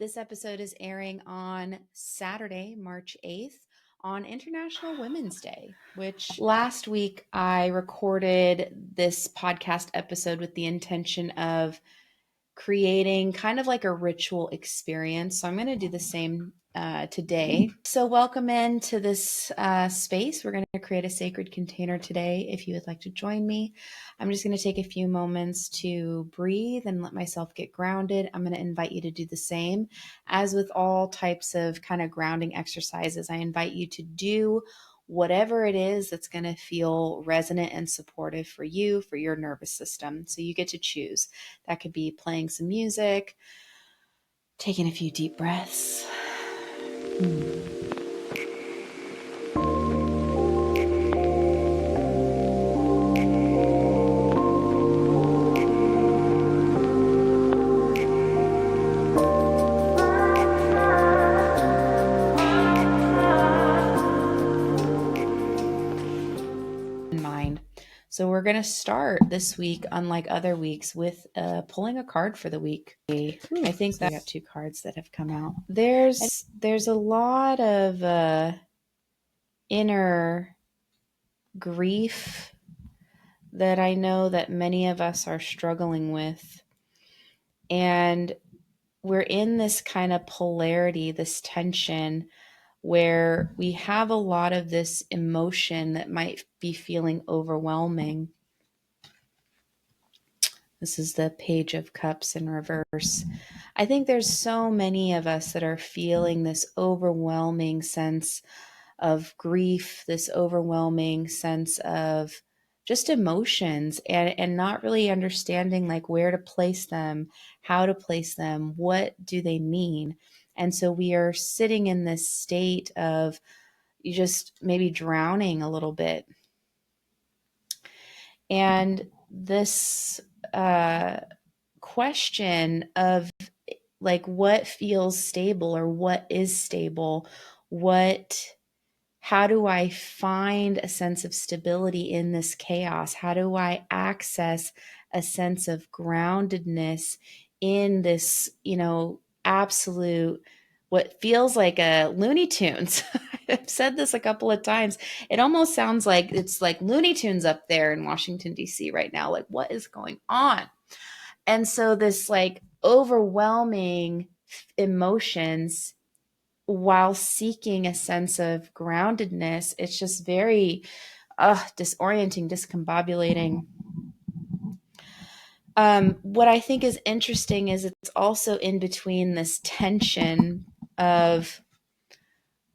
This episode is airing on Saturday, March 8th, on International Women's Day, which last week I recorded this podcast episode with the intention of creating kind of like a ritual experience. So I'm going to do the same today. So welcome into this space. We're going to create a sacred container today. If you would like to join me, I'm just going to take a few moments to breathe and let myself get grounded. I'm going to invite you to do the same. As with all types of kind of grounding exercises, I invite you to do whatever it is that's going to feel resonant and supportive for you, for your nervous system. So you get to choose. That could be playing some music, taking a few deep breaths. Mind. So we're going to start this week, unlike other weeks, with pulling a card for the week. I think that I got two cards that have come out. There's a lot of inner grief that I know that many of us are struggling with. And we're in this kind of polarity, this tension, where we have a lot of this emotion that might be feeling overwhelming. This is the Page of Cups in reverse. I think there's so many of us that are feeling this overwhelming sense of grief, this overwhelming sense of just emotions and not really understanding like where to place them, how to place them, what do they mean. And so we are sitting in this state of you just maybe drowning a little bit. And this question of like what feels stable or what is stable, how do I find a sense of stability in this chaos? How do I access a sense of groundedness in this, absolute, what feels like a Looney Tunes? I've said this a couple of times. It almost sounds like it's like Looney Tunes up there in Washington, D.C. right now. Like, what is going on? And so this like overwhelming emotions while seeking a sense of groundedness, it's just very disorienting, discombobulating. What I think is interesting is it's also in between this tension of,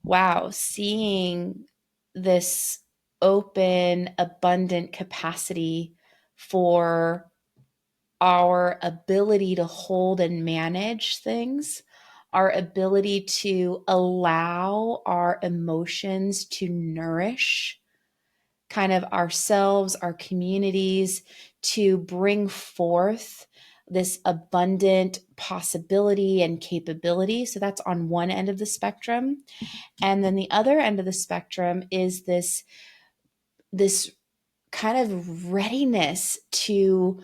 wow, seeing this open, abundant capacity for our ability to hold and manage things, our ability to allow our emotions to nourish kind of ourselves, our communities, to bring forth this abundant possibility and capability. So that's on one end of the spectrum. And then the other end of the spectrum is this kind of readiness to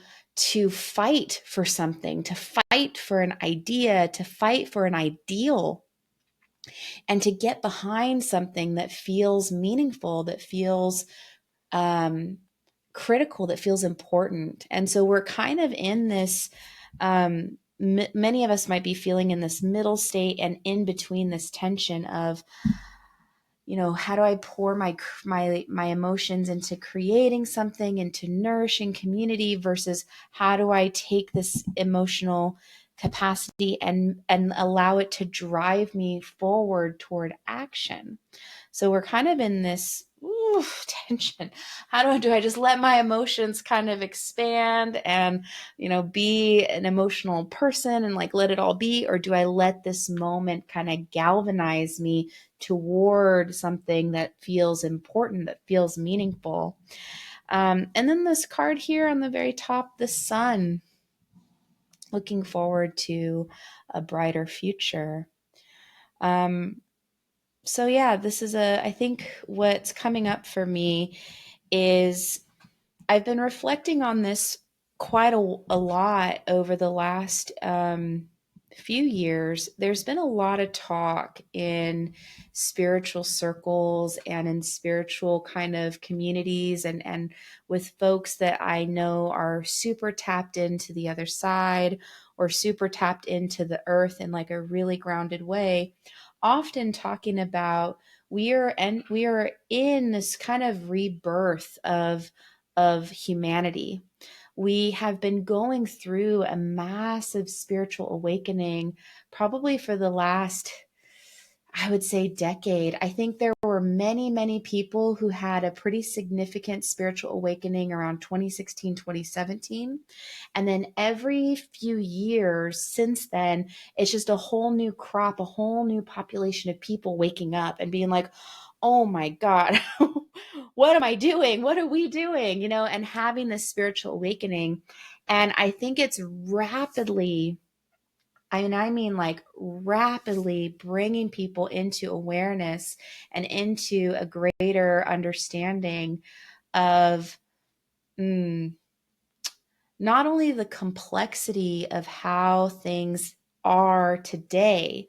fight for something, to fight for an idea, to fight for an ideal, and to get behind something that feels meaningful, that feels critical, that feels important. And so we're kind of in this, many of us might be feeling in this middle state and in between this tension of, how do I pour my emotions into creating something, into nourishing community, versus how do I take this emotional capacity and allow it to drive me forward toward action. So we're kind of in this tension. How do I just let my emotions kind of expand and, be an emotional person and like let it all be? Or do I let this moment kind of galvanize me toward something that feels important, that feels meaningful? And then this card here on the very top, the sun, looking forward to a brighter future. So yeah, this is I think what's coming up for me is I've been reflecting on this quite a lot over the last few years, there's been a lot of talk in spiritual circles and in spiritual kind of communities, and with folks that I know are super tapped into the other side or super tapped into the earth in like a really grounded way, often talking about we are in this kind of rebirth of humanity. We have been going through a massive spiritual awakening probably for the last, I would say, decade. I think there were many, many people who had a pretty significant spiritual awakening around 2016, 2017. And then every few years since then, it's just a whole new crop, a whole new population of people waking up and being like, oh my God, what am I doing? What are we doing? And having this spiritual awakening. And I think it's rapidly, I mean like rapidly bringing people into awareness and into a greater understanding of not only the complexity of how things are today,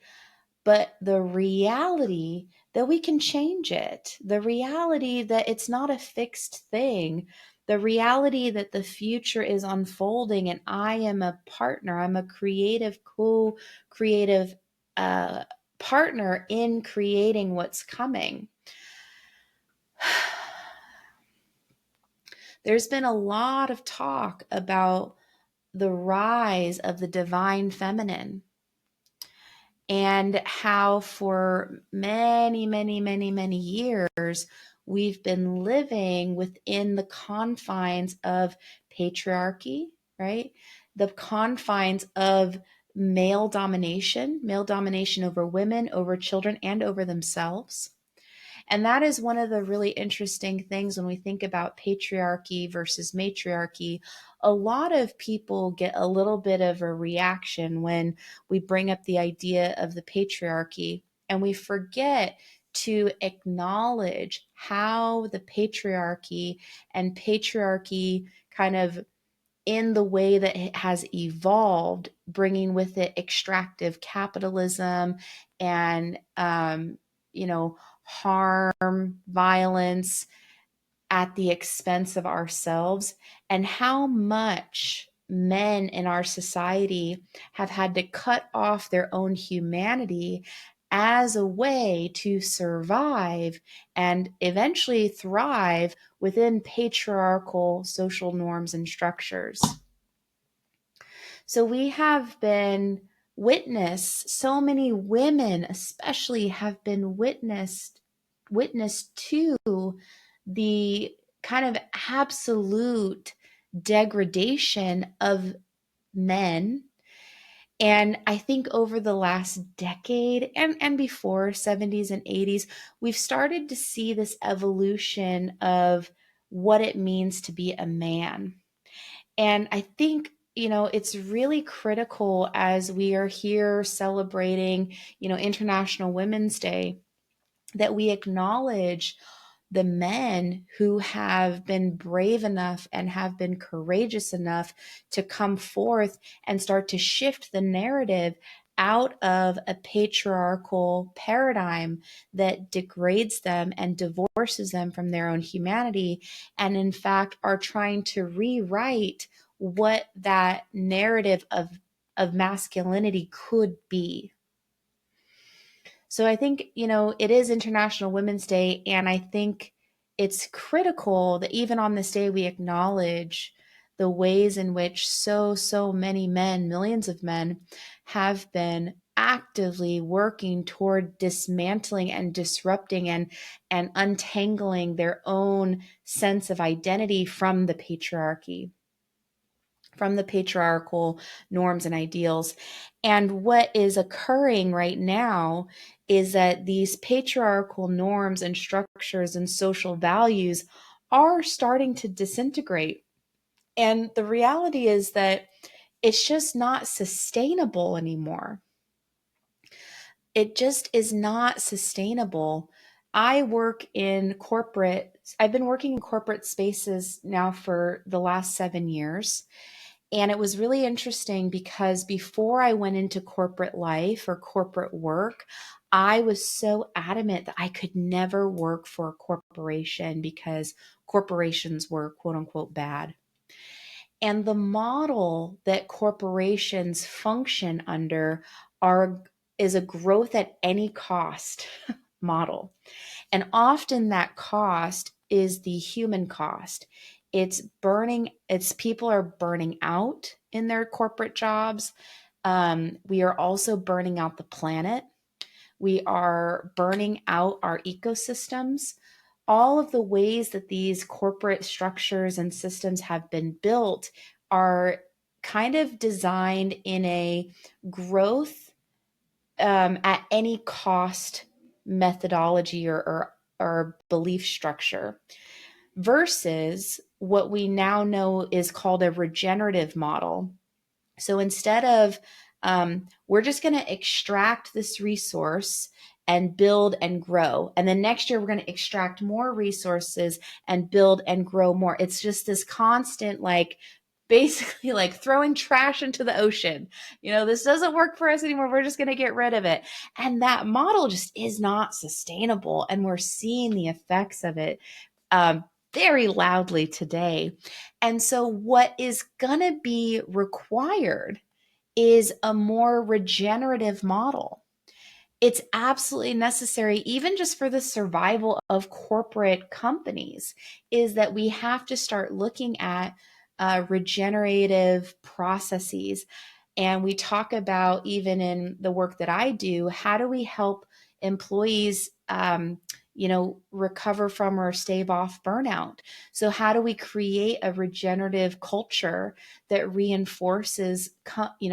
but the reality that we can change it, the reality that it's not a fixed thing, the reality that the future is unfolding and I am a partner, I'm a creative, co-creative partner in creating what's coming. There's been a lot of talk about the rise of the divine feminine, and how for many, many, many, many years, we've been living within the confines of patriarchy, right? The confines of male domination over women, over children, and over themselves. And that is one of the really interesting things when we think about patriarchy versus matriarchy. A lot of people get a little bit of a reaction when we bring up the idea of the patriarchy, and we forget to acknowledge how the patriarchy kind of in the way that it has evolved, bringing with it extractive capitalism and, harm, violence at the expense of ourselves, and how much men in our society have had to cut off their own humanity as a way to survive and eventually thrive within patriarchal social norms and structures. So we have been so many women especially have been witness to the kind of absolute degradation of men. And I think over the last decade and before 70s and 80s, we've started to see this evolution of what it means to be a man. And I think, it's really critical as we are here celebrating, International Women's Day, that we acknowledge the men who have been brave enough and have been courageous enough to come forth and start to shift the narrative out of a patriarchal paradigm that degrades them and divorces them from their own humanity, and in fact are trying to rewrite what that narrative of masculinity could be. So I think, it is International Women's Day, and I think it's critical that even on this day we acknowledge the ways in which so many men, millions of men, have been actively working toward dismantling and disrupting and untangling their own sense of identity from the patriarchy, from the patriarchal norms and ideals. And what is occurring right now is that these patriarchal norms and structures and social values are starting to disintegrate. And the reality is that it's just not sustainable anymore. It just is not sustainable. I've been working in corporate spaces now for the last 7 years. And it was really interesting because before I went into corporate life or corporate work, I was so adamant that I could never work for a corporation because corporations were quote unquote bad. And the model that corporations function under are is a growth at any cost model. And often that cost is the human cost. It's people are burning out in their corporate jobs. We are also burning out the planet. We are burning out our ecosystems. All of the ways that these corporate structures and systems have been built are kind of designed in a growth at any cost methodology or belief structure versus what we now know is called a regenerative model. So instead of, we're just going to extract this resource and build and grow. And then next year, we're going to extract more resources and build and grow more. It's just this constant, like, basically like throwing trash into the ocean. This doesn't work for us anymore. We're just going to get rid of it. And that model just is not sustainable. And we're seeing the effects of it very loudly today. And so, what is going to be required is a more regenerative model. It's absolutely necessary, even just for the survival of corporate companies, is that we have to start looking at regenerative processes. And we talk about, even in the work that I do, how do we help employees recover from or stave off burnout? So how do we create a regenerative culture that reinforces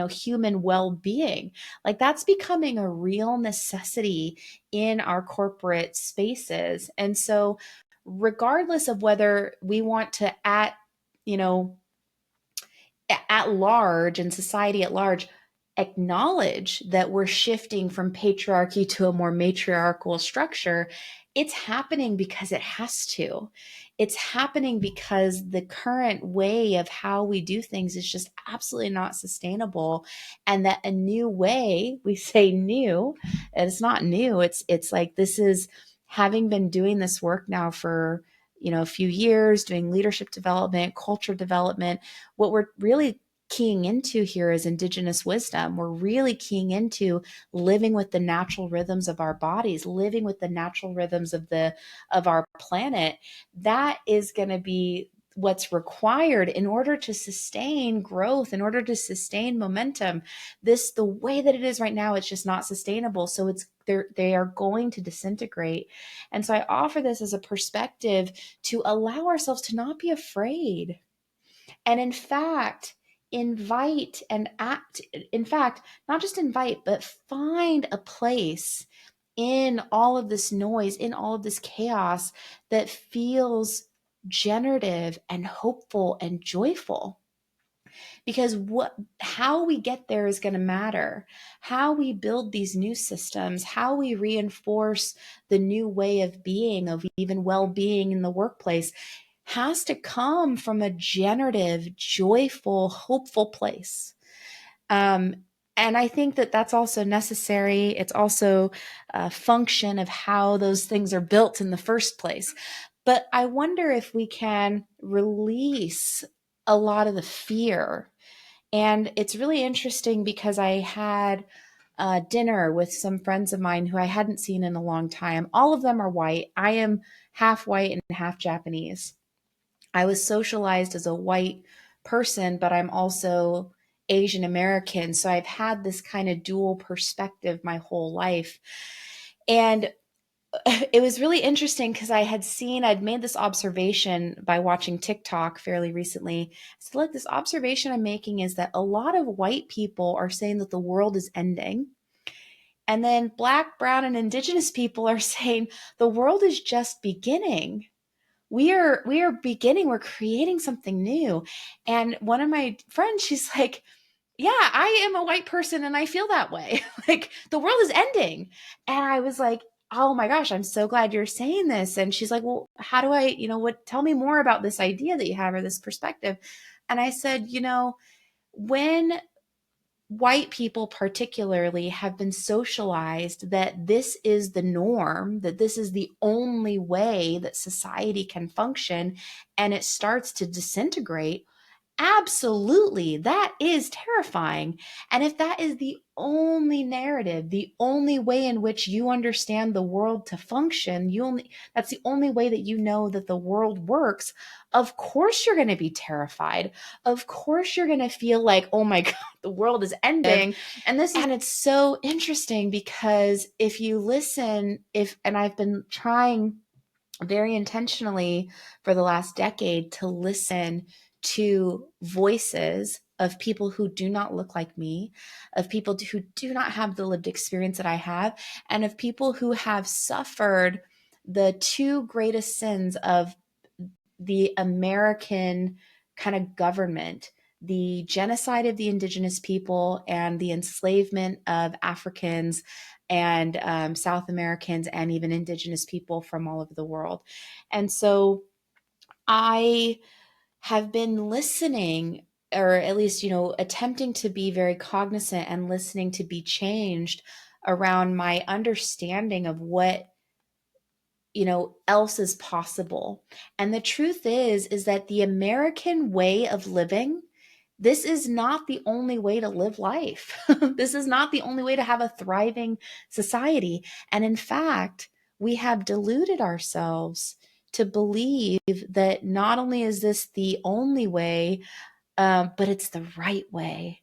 human well-being? Like, that's becoming a real necessity in our corporate spaces. And so regardless of whether we want to you know at large, in society at large, acknowledge that we're shifting from patriarchy to a more matriarchal structure, it's happening because it has to. It's happening because the current way of how we do things is just absolutely not sustainable. And that a new way, we say new, and it's not new. It's like, this is having been doing this work now for a few years, doing leadership development, culture development. What we're really keying into here is indigenous wisdom. We're really keying into living with the natural rhythms of our bodies, living with the natural rhythms of our planet. That is going to be what's required in order to sustain growth, in order to sustain momentum. The way that it is right now, it's just not sustainable. So they are going to disintegrate. And so I offer this as a perspective to allow ourselves to not be afraid. And in fact, invite and act. In fact, not just invite, but find a place in all of this noise, in all of this chaos, that feels generative and hopeful and joyful. Because how we get there is going to matter. How we build these new systems, how we reinforce the new way of being, of even well-being in the workplace, has to come from a generative, joyful, hopeful place. And I think that that's also necessary. It's also a function of how those things are built in the first place. But I wonder if we can release a lot of the fear. And it's really interesting because I had dinner with some friends of mine who I hadn't seen in a long time. All of them are white. I am half white and half Japanese. I was socialized as a white person, but I'm also Asian American. So I've had this kind of dual perspective my whole life. And it was really interesting because I'd made this observation by watching TikTok fairly recently. So, look, this observation I'm making is that a lot of white people are saying that the world is ending. And then Black, brown, and indigenous people are saying the world is just beginning. We are beginning, we're creating something new. And one of my friends, she's like, yeah, I am a white person and I feel that way. Like, the world is ending. And I was like, oh my gosh, I'm so glad you're saying this. And she's like, well, how do tell me more about this idea that you have, or this perspective. And I said, when white people particularly have been socialized that this is the norm, that this is the only way that society can function, and it starts to disintegrate, absolutely, that is terrifying. And if that is the only narrative, the only way in which you understand the world to function, that's the only way that you know that the world works, of course you're going to be terrified. Of course you're going to feel like, oh my God, the world is ending. And it's so interesting because if you listen, and I've been trying very intentionally for the last decade to listen to voices of people who do not look like me, of people who do not have the lived experience that I have, and of people who have suffered the two greatest sins of the American kind of government, the genocide of the indigenous people and the enslavement of Africans and South Americans and even indigenous people from all over the world. And so I have been listening, or at least, attempting to be very cognizant and listening to be changed around my understanding of what else is possible. And the truth is that the American way of living, this is not the only way to live life. This is not the only way to have a thriving society. And in fact, we have deluded ourselves to believe that not only is this the only way, but it's the right way.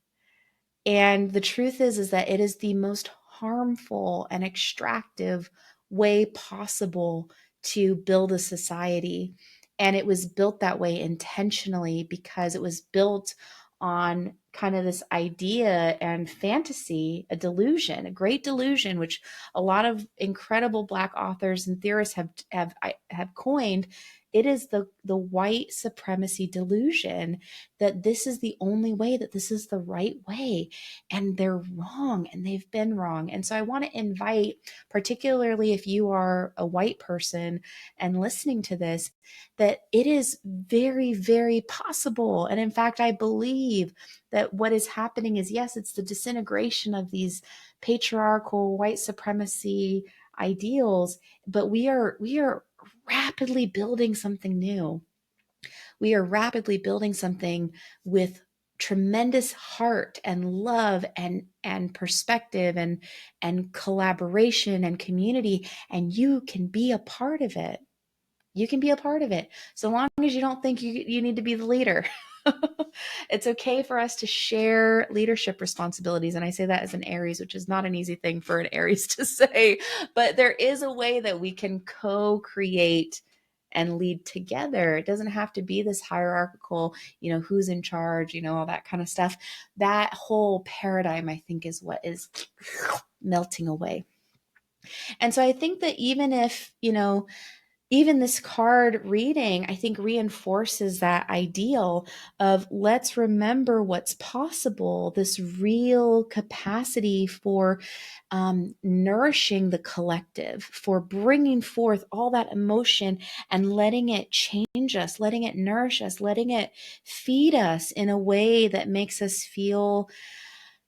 And the truth is that it is the most harmful and extractive way possible to build a society. And it was built that way intentionally because it was built on kind of this idea and fantasy, a delusion, a great delusion, which a lot of incredible Black authors and theorists have coined. It is the white supremacy delusion that this is the only way, that this is the right way. And they're wrong, and they've been wrong. And so I want to invite, particularly if you are a white person and listening to this, that it is very, very possible. And in fact, I believe that what is happening is, yes, it's the disintegration of these patriarchal white supremacy ideals, but we are rapidly building something new. We are rapidly building something with tremendous heart and love and perspective and collaboration and community, and you can be a part of it. You can be a part of it so long as you don't think you need to be the leader. It's okay for us to share leadership responsibilities. And I say that as an Aries, which is not an easy thing for an Aries to say, but there is a way that we can co-create and lead together. It doesn't have to be this hierarchical, who's in charge, all that kind of stuff. That whole paradigm, I think, is what is melting away. And so I think that even this card reading, I think, reinforces that ideal of let's remember what's possible, this real capacity for nourishing the collective, for bringing forth all that emotion and letting it change us, letting it nourish us, letting it feed us in a way that makes us feel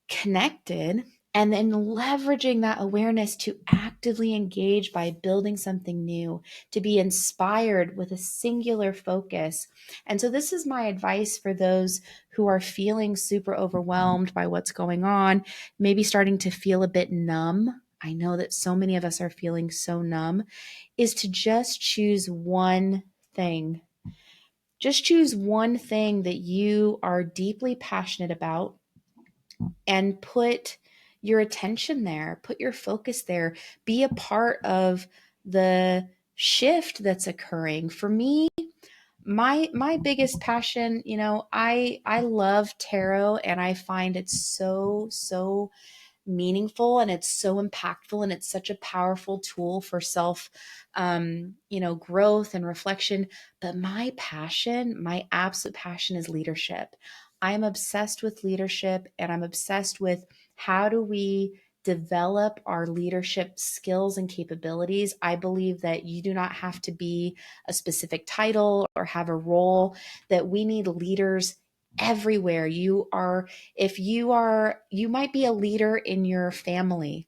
connected, and then leveraging that awareness to actively engage by building something new, to be inspired with a singular focus. And so this is my advice for those who are feeling super overwhelmed by what's going on, maybe starting to feel a bit numb. I know that so many of us are feeling so numb, is to just choose one thing. Just choose one thing that you are deeply passionate about and put your attention there, put your focus there, be a part of the shift that's occurring. For me, my biggest passion, I love tarot, and I find it so meaningful, and it's so impactful, and it's such a powerful tool for self growth and reflection. But my passion, my absolute passion, is leadership. I'm obsessed with leadership, and I'm obsessed with how do we develop our leadership skills and capabilities. I believe that you do not have to be a specific title or have a role, that we need leaders everywhere. You might be a leader in your family.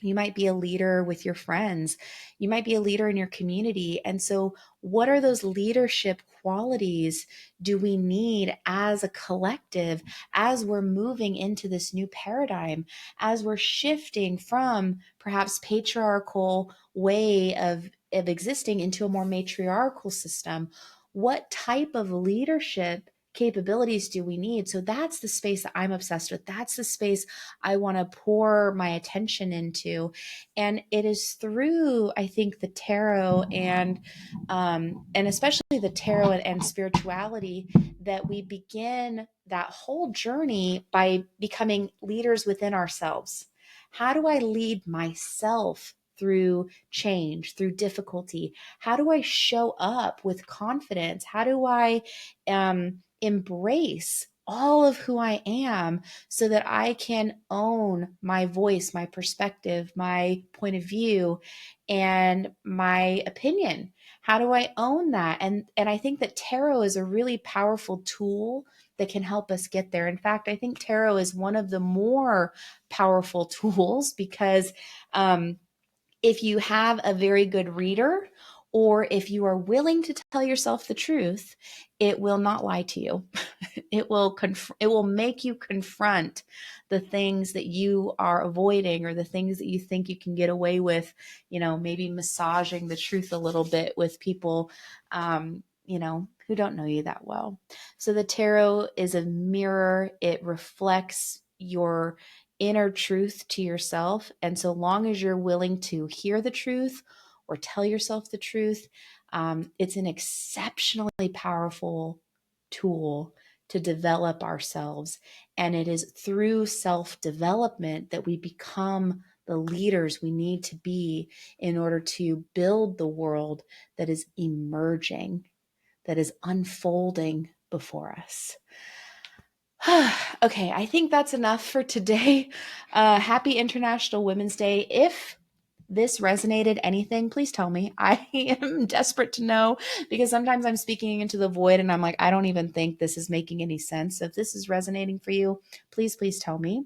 You might be a leader with your friends. You might be a leader in your community. And so, what are those leadership qualities do we need as a collective, as we're moving into this new paradigm, as we're shifting from perhaps patriarchal way of existing into a more matriarchal system? What type of leadership capabilities do we need? So that's the space that I'm obsessed with. That's the space I want to pour my attention into. And it is through, I think, the tarot and especially the tarot and spirituality that we begin that whole journey by becoming leaders within ourselves. How do I lead myself through change, through difficulty? How do I show up with confidence? How do I embrace all of who I am so that I can own my voice, my perspective, my point of view, and my opinion? How do I own that? And I think that tarot is a really powerful tool that can help us get there. In fact, I think tarot is one of the more powerful tools because if you have a very good reader, or if you are willing to tell yourself the truth, it will not lie to you. It will make you confront the things that you are avoiding, or the things that you think you can get away with, maybe massaging the truth a little bit with people who don't know you that well. So the tarot is a mirror. It reflects your inner truth to yourself. And so long as you're willing to hear the truth or tell yourself the truth, it's an exceptionally powerful tool to develop ourselves. And it is through self development that we become the leaders we need to be in order to build the world that is emerging, that is unfolding before us. Okay, I think that's enough for today. Happy International Women's Day. If this resonated anything, please tell me. I am desperate to know, because sometimes I'm speaking into the void and I'm like, I don't even think this is making any sense. So if this is resonating for you, please tell me.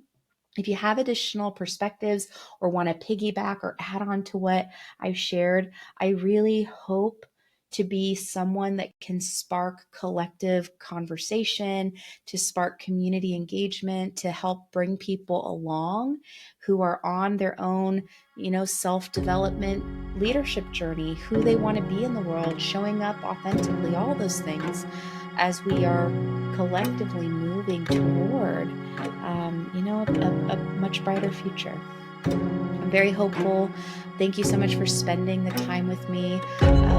If you have additional perspectives or want to piggyback or add on to what I've shared, I really hope to be someone that can spark collective conversation, to spark community engagement, to help bring people along who are on their own, self-development leadership journey, who they want to be in the world, showing up authentically, all those things as we are collectively moving toward a much brighter future. I'm very hopeful. Thank you so much for spending the time with me.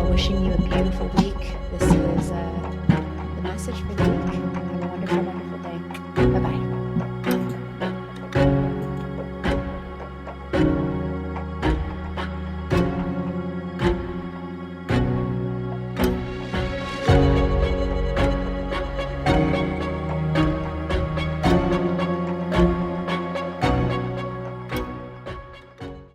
Wishing you a beautiful week. This is the message for the week. Have a wonderful